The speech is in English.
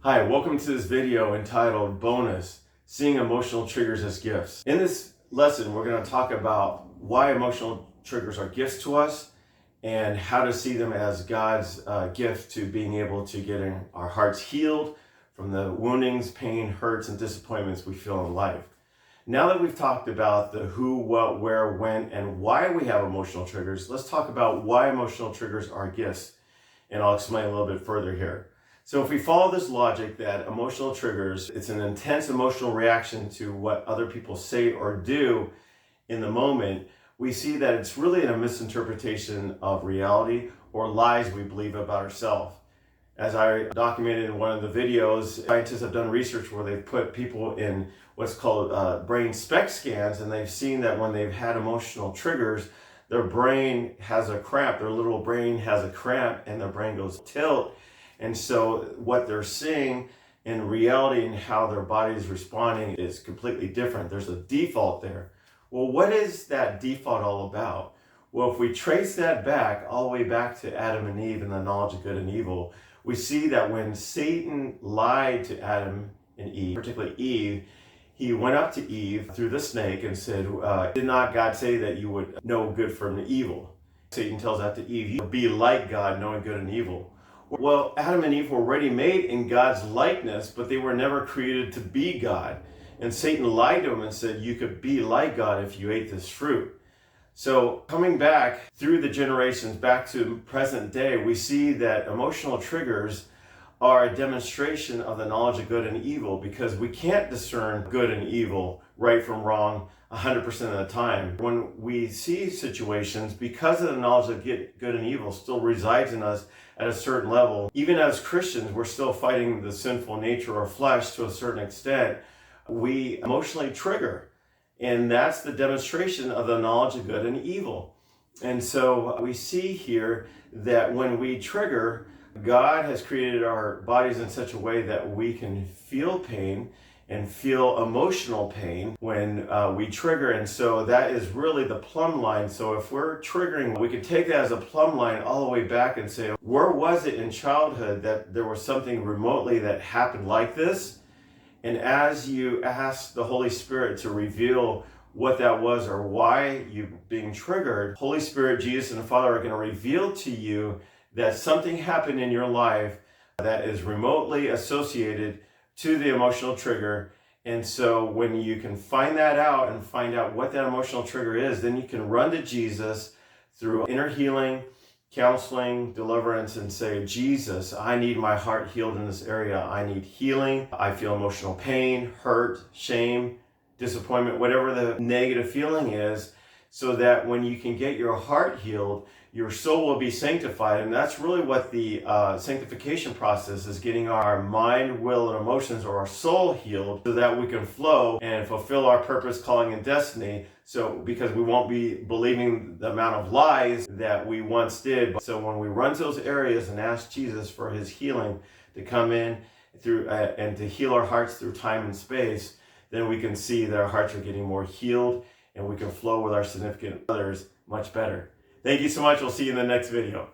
Hi, welcome to this video entitled Bonus, Seeing Emotional Triggers as Gifts. In this lesson, we're going to talk about why emotional triggers are gifts to us and how to see them as God's gift to being able to get our hearts healed from the woundings, pain, hurts, and disappointments we feel in life. Now that we've talked about the who, what, where, when, and why we have emotional triggers, let's talk about why emotional triggers are gifts. And I'll explain a little bit further here. So if we follow this logic that emotional triggers, it's an intense emotional reaction to what other people say or do in the moment, we see that it's really a misinterpretation of reality or lies we believe about ourselves. As I documented in one of the videos, scientists have done research where they've put people in what's called brain SPECT scans, and they've seen that when they've had emotional triggers, their brain has a cramp, their little brain has a cramp, and their brain goes tilt. And so what they're seeing in reality and how their body is responding is completely different. There's a default there. Well, what is that default all about? Well, if we trace that back, all the way back to Adam and Eve and the knowledge of good and evil, we see that when Satan lied to Adam and Eve, particularly Eve, he went up to Eve through the snake and said, did not God say that you would know good from evil? Satan tells that to Eve, you be like God, knowing good and evil. Well, Adam and Eve were already made in God's likeness, but they were never created to be God. And Satan lied to him and said, you could be like God if you ate this fruit. So coming back through the generations, back to present day, we see that emotional triggers are a demonstration of the knowledge of good and evil, because we can't discern good and evil, right from wrong, 100% of the time. When we see situations, because of the knowledge of good and evil still resides in us at a certain level, even as Christians, we're still fighting the sinful nature or flesh to a certain extent. We emotionally trigger, and that's the demonstration of the knowledge of good and evil. And so we see here that when we trigger, God has created our bodies in such a way that we can feel pain and feel emotional pain when we trigger. And so that is really the plumb line. So if we're triggering, we can take that as a plumb line all the way back and say, where was it in childhood that there was something remotely that happened like this? And as you ask the Holy Spirit to reveal what that was or why you being triggered, Holy Spirit, Jesus, and the Father are going to reveal to you that something happened in your life that is remotely associated to the emotional trigger. And so when you can find that out and find out what that emotional trigger is, then you can run to Jesus through inner healing, counseling, deliverance, and say, Jesus, I need my heart healed in this area. I need healing. I feel emotional pain, hurt, shame, disappointment, whatever the negative feeling is, so that when you can get your heart healed, your soul will be sanctified. And that's really what the sanctification process is, getting our mind, will, and emotions, or our soul healed, so that we can flow and fulfill our purpose, calling, and destiny. So because we won't be believing the amount of lies that we once did. So when we run to those areas and ask Jesus for his healing to come in through and to heal our hearts through time and space, then we can see that our hearts are getting more healed and we can flow with our significant others much better. Thank you so much. We'll see you in the next video.